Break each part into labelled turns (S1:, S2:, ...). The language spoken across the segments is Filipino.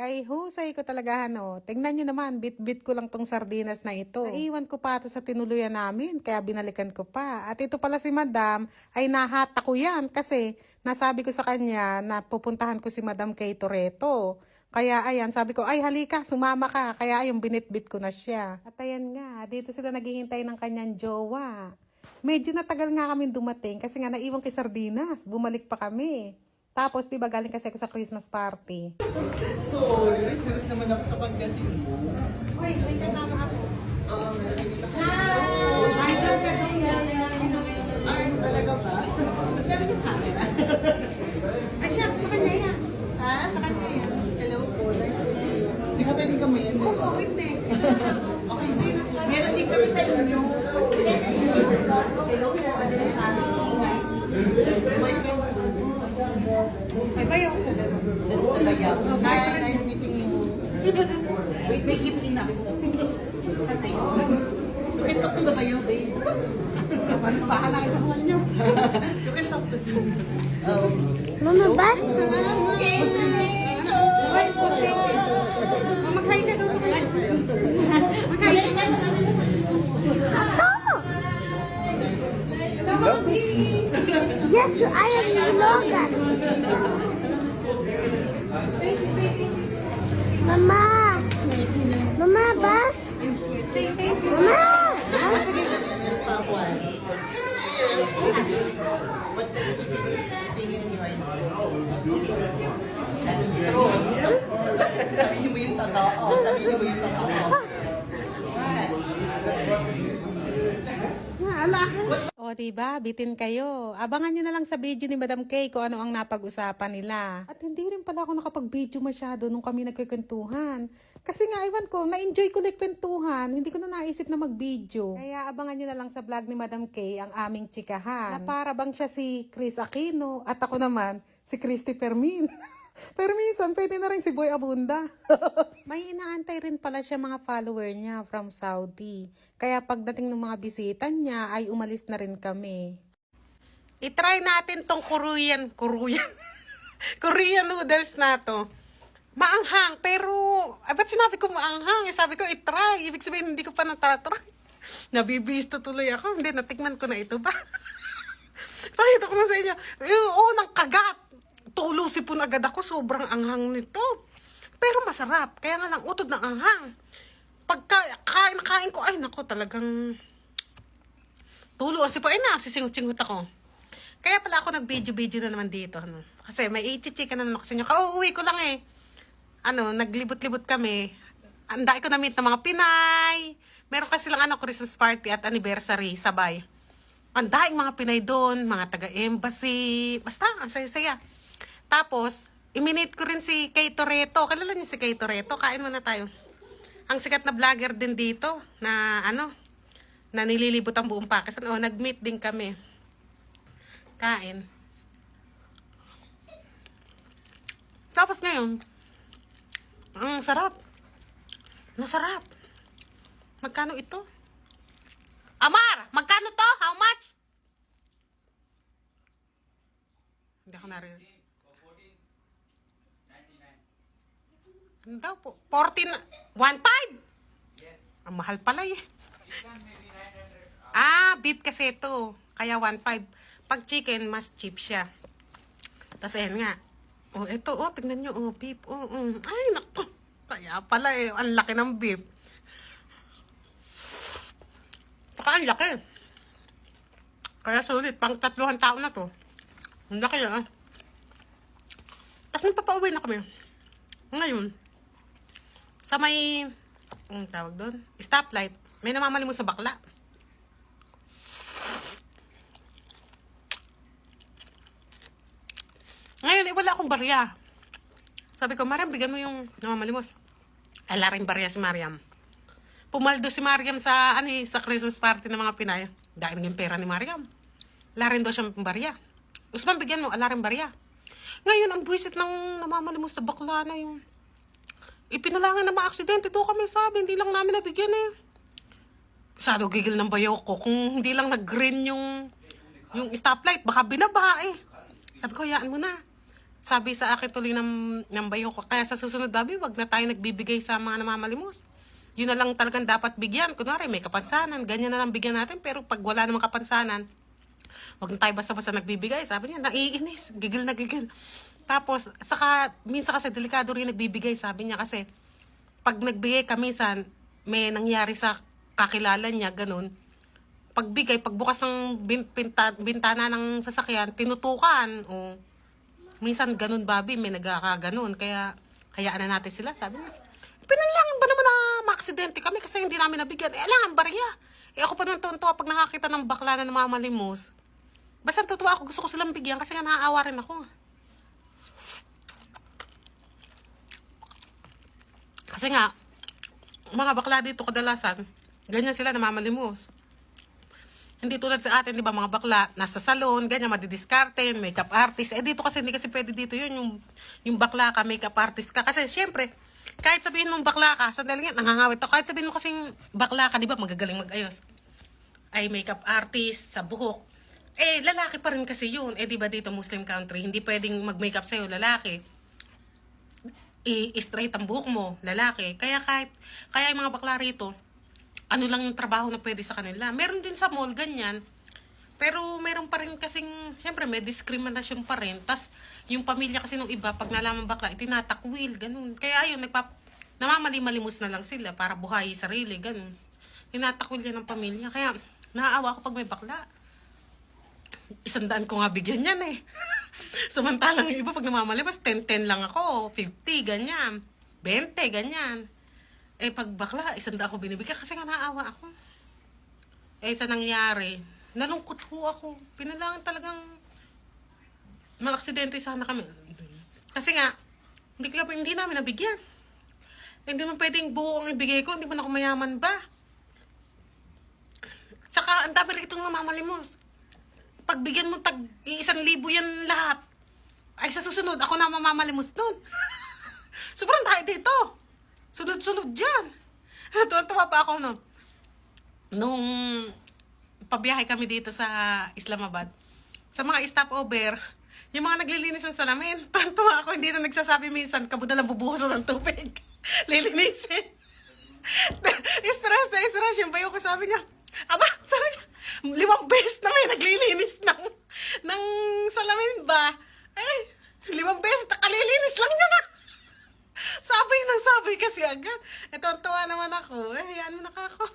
S1: Kay husay ko talaga ano. Tingnan nyo naman, bit-bit ko lang tong sardinas na ito. Naiwan ko pa ito sa tinuluyan namin, kaya binalikan ko pa. At ito pala si Madam, ay nahata ko yan kasi nasabi ko sa kanya na pupuntahan ko si Madam kay Toretto. Kaya ayan, sabi ko, ay halika, sumama ka. Kaya ayun, binit-bit ko na siya. At ayan nga, dito sila naghihintay ng kanyang jowa. Medyo natagal nga kami dumating kasi nga naiwan kay sardinas. Bumalik pa kami. Tapos, di ba, galing kasi ako sa Christmas party.
S2: Sorry, nagdalit naman ako sa pagdating mo.
S1: Uy, may kasama ako.
S2: Narinig ako.
S1: Hi!
S2: Ay, talaga ba?
S1: Ba't meron yung camera? Ay, siya, sa kanya yan. Ha? Sa kanya yan.
S2: Hello po, nice meeting you. Hindi ka pwede kamayan eh.
S1: Oo, hindi.
S2: Okay, hindi.
S1: Meron din kami sa inyo. Hello po, ano yung family? Nice meeting you.
S2: My friend,
S1: Ay, bayaw sa dalawa.
S2: this is the bayaw. Hi, nice meeting you.
S1: Wait, may gift din ako. Saan tayo?
S2: You can talk to the bayaw, babe.
S1: Ano ba? Halangin sa mga inyo.
S2: You can talk to him.
S3: Mama, bas?
S1: Ay, okay. Mag-hi ka daw sa kanya. Mag-hi ka.
S3: Yes, I am Logan. Mama. Mama, bas?
S1: Say thank you.
S3: Mama.
S2: What's the specific thing you enjoy most? That's true. Sabihin mo yung totoo. Sabihin mo yung totoo.
S1: Ala. O, diba? Bitin kayo. Abangan nyo na lang sa video ni Madam Kay kung ano ang napag-usapan nila. At hindi rin pala ako nakapag-video masyado nung kami nagkikwentuhan. Kasi nga, iwan ko, na-enjoy ko like kwentuhan. Hindi ko na naisip na mag-video. Kaya abangan nyo na lang sa vlog ni Madam Kay ang aming chikahan. Na para bang siya si Chris Aquino at ako naman si Christy Fermin. Pero minsan, pwede na rin si Boy Abunda. May inaantay rin pala siya mga follower niya from Saudi. Kaya pagdating ng mga bisita niya, ay umalis na rin kami. I-try natin tong Korean Korean noodles na to. Maanghang, pero, ba't sinabi ko maanghang? Sabi ko, i-try. Ibig sabihin, hindi ko pa natatry. Nabibisto tuloy ako. Hindi, natikman ko na ito ba? Pakita ko na sa inyo. Oo, ng kagat. Tulusipon agad ako, sobrang anghang nito. Pero masarap, kaya nga lang utod ng anghang. Pagka kain ko, ay nako, talagang tulo. Kasi po, ay na, sisingot-singot ako. Kaya pala ako nag-video na naman dito. Ano? Kasi may i-chika na naman kasi nyo. Kauuwi ko lang eh. Ano, naglibot-libot kami. Andai ko na-meet ng mga Pinay. Meron kasi lang Christmas party at anniversary, sabay. Andaing mga Pinay doon, mga taga-embassy. Basta, ang saya-saya. Tapos, iminate ko rin si Kay Toretto. Kilala niyo si Kay Toretto? Kain muna tayo. Ang sikat na vlogger din dito na na nililibot ang buong Pakistan. O, nag-meet din kami. Kain. Tapos ngayon, ang sarap. Nasarap. Magkano ito? Amar, magkano to? How much? Hindi ako narinig. Ano daw po? 14, 1.5? Yes. Ang mahal pala eh. Beef kasi ito. Kaya 1.5. Pag chicken, mas cheap siya. Tapos ayan nga. Oh, ito, oh, tingnan nyo, oh, beef. Ay, naku. Kaya pala eh, ang laki ng beef. Saka ang laki. Kaya sulit, pang 3 tao na to. Ang laki ah. Tapos nagpapauwi na kami. Ngayon, sa may, ang tawag doon? Stoplight. May namamali mo sa bakla. Ngayon, wala akong barya. Sabi ko, Mariam, bigyan mo yung namamalimos. Ala rin barya si Mariam. Pumaldo si Mariam sa, sa Christmas party ng mga Pinay. Dahil yung pera ni Mariam. Ala rin daw siya barya. Usman, bigyan mo, ala rin barya. Ngayon, ang buwisit ng namamalimos sa bakla na yung ipinalangin na ma-aksidente. Ito kami sabi, hindi lang namin nabigyan eh. Sado gigil ng bayaw ko kung hindi lang nag-green yung stoplight. Baka binaba eh. Sabi ko, hayaan mo na. Sabi sa akin tuloy ng bayo ko, kaya sa susunod, Babi, wag na tayo nagbibigay sa mga namamalimos. Yun na lang talagang dapat bigyan. Kunwari, may kapansanan, ganyan na lang bigyan natin. Pero pag wala namang kapansanan, wag na tayo basta-basta nagbibigay. Sabi niya, naiinis, gigil na gigil. Tapos, minsan kasi delikado rin nagbibigay, sabi niya. Kasi, pag nagbigay ka minsan, may nangyari sa kakilala niya, ganun. Pagbigay, pagbukas ng bintana ng sasakyan, tinutukan. O, minsan ganun, Babi, may nagkakaganon. Kaya, hayaan na natin sila, sabi niya. Pinalangan ba naman na maaksidente kami kasi hindi namin nabigyan? Alangan, barya. Ako pa naman tuwa pag nakakita ng bakla na namamalimos. Basta tutuwa ako, gusto ko silang bigyan kasi nga naaawa rin ako. Kasi nga, mga bakla dito kadalasan, ganyan sila namamalimos. Hindi tulad sa atin, di ba, mga bakla, nasa salon, ganyan, madidiscarte, makeup artist. Dito kasi, hindi kasi pwede dito yun, yung bakla ka, makeup artist ka. Kasi, syempre, kahit sabihin mong bakla ka, sandali nga, nangangawit ako. Kahit sabihin mo kasing bakla ka, di ba, magagaling mag-ayos. Ay, makeup artist, sa buhok. Lalaki pa rin kasi yun. Di ba, dito, Muslim country, hindi pwedeng mag-makeup sa'yo, lalaki. I-straight ang buhok mo, lalaki. Kaya yung mga bakla rito, ano lang yung trabaho na pwede sa kanila. Meron din sa mall, ganyan. Pero meron pa rin kasing, syempre may discrimination pa rin. Tas yung pamilya kasi nung iba, pag nalaman bakla, itinatakwil, ganun. Kaya ayun, namamali-malimos na lang sila para buhayi sarili, ganun. Tinatakwil yan ng pamilya. Kaya naaawa ako pag may bakla. 100 ko nga bigyan yan eh. Samantalang yung iba, pag namamalimas, 10-10 lang ako, 50, ganyan. 20, ganyan. Pag bakla, 100 ako binibigyan kasi nga naawa ako. Sa nangyari, nalungkot ho ako. Pinalangan talagang mag-aksidente sana kami. Kasi nga, hindi namin nabigyan. Hindi naman pwedeng buo ang ibigay ko, hindi man ako mayaman ba? Tsaka, ang dami rin itong namamalimos. Pagbigyan mo 1,000 yan lahat. Ay, sa susunod, ako na mamamalimos nun. Sobrang tayo dito. Sunod-sunod dyan. Tuwa pa ako, no? Nung pabiyahe kami dito sa Islamabad, sa mga stopover, yung mga naglilinis ng salamin, tuwa ako, hindi na nagsasabi minsan, kabod na lang bubuhusan ng tubig. Lilinisin. Stress na stress. Yung bayo ko sabi niya, aba, sabi niya, 5 beses na may naglilinis ng salamin ba? 5 beses, nakalilinis lang niya na. Sabi kasi agad. Tuwa naman ako. Yan mo nakako.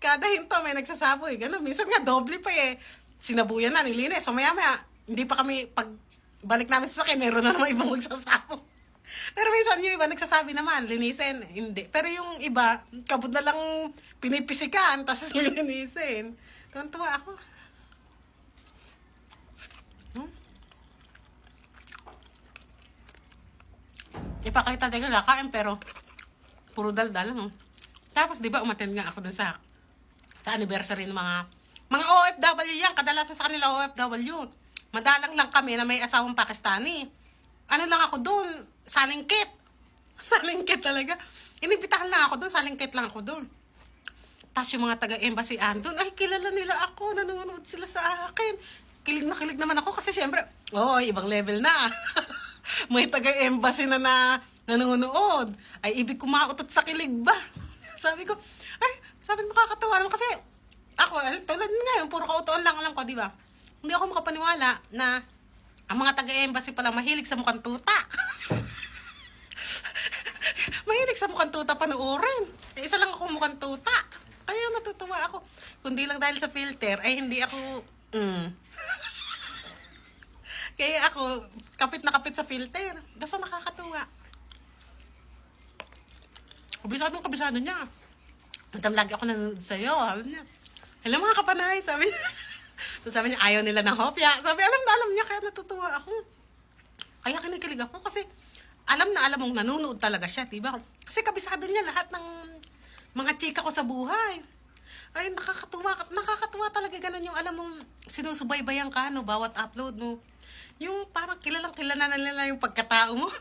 S1: Kada hinto may nagsasaboy. Ganun. Minsan nga doble pa eh. Sinabuyan na, nilinis. So maya, hindi pa kami, pag balik namin sa sakin, meron na naman ibang magsasabo. Pero minsan yung iba nagsasabi naman, linisin. Hindi. Pero yung iba, kabod na lang pinipisikan, tapos linisin. Tuwa ako. Ipakita din nga lakain pero puro daldal lang. Tapos di ba umattend nga ako dun sa anniversary ng mga OFW yan. Kadalasan sa kanila OFW. Madalang lang kami na may asawang Pakistani. Ano lang ako dun? Salingkit. Salingkit talaga. Inibitahan lang ako dun. Salingkit lang ako dun. Tapos yung mga taga-embassy andun, ay kilala nila ako. Nanonood sila sa akin. Kilig na kilig naman ako kasi syempre, ibang level na. May taga-embassy na nanonood. Ay, ibig kumautot sa kilig ba? Sabi ko, makakatawa naman kasi ako, tulad ngayon, puro kautoon lang alam ko, di ba? Hindi ako makapaniwala na ang mga taga-embassy pala mahilig sa mukhang tuta. Mahilig sa mukhang tuta panoorin. Isa lang ako mukhang tuta. Kaya natutuwa ako. Kundi lang dahil sa filter, ay hindi ako, Kaya ako, kapit na kapit sa filter. Basta nakakatuwa. Kabisado niya. Matam lagi ako nanonood sa'yo. Sabi niya, hello mga kapanay. Sabi niya. Tapos sabi niya, ayaw nila ng hopya. Sabi, alam niya, kaya natutuwa ako. Kaya kinikilig ako kasi alam mong nanonood talaga siya, diba? Kasi kabisado niya lahat ng mga chika ko sa buhay. Ay, nakakatuwa talaga ganun yung alam mong sinusubaybayan ka, no, bawat upload mo. Yung parang kilala na nila yung pagkatao mo.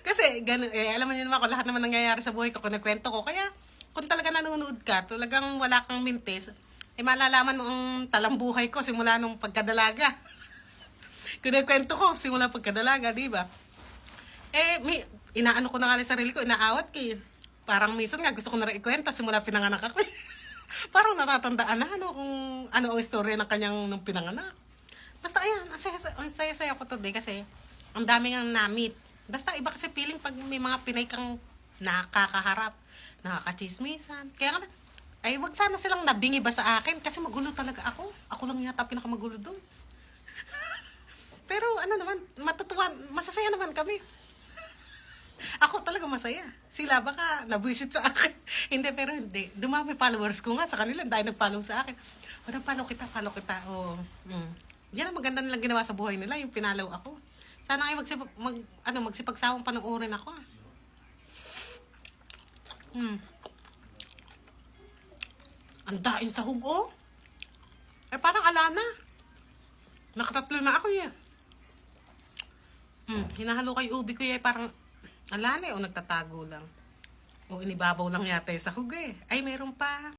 S1: Kasi, ganun, alam mo yun naman ako, lahat naman nangyayari sa buhay ko, kung nagkwento ko. Kaya, kung talaga nanonood ka, talagang wala kang mintis, malalaman mo ang talambuhay ko simula nung pagkadalaga. Kinikwento ko, simula pagkadalaga, di ba? Inaano ko na nga sa sarili ko, inaawat ko yun. Parang minsan nga gusto ko na rin ikwento simula pinanganak ako. Parang natatandaan na kung ano ang istorya ng kanyang nung pinanganak. Basta ayan, ang saya-saya ko today kasi ang dami nga na-meet. Basta iba kasi feeling pag may mga Pinay kang nakakaharap, nakakachismisan. Kaya nga, ay wag sana silang nabingi ba sa akin kasi magulo talaga ako. Ako lang yata pinakamagulo doon. Pero ano naman, masasaya naman kami. Ako talaga masaya. Sila baka nabwisit sa akin. Hindi, pero hindi. Dumami followers ko nga sa kanila dahil nag-follow sa akin. O, follow kita. O, yan ang maganda nilang ginawa sa buhay nila, yung pinalaw ako. Sana ay magsipagsawang panoorin ako. Ang daing sahog, oh. Parang alana. Nakatatlo na ako, eh. Hinahalo kay ubi ko, eh. Parang alana, o nagtatago lang. O inibabaw lang yata yung sahog, eh. Ay, meron pa.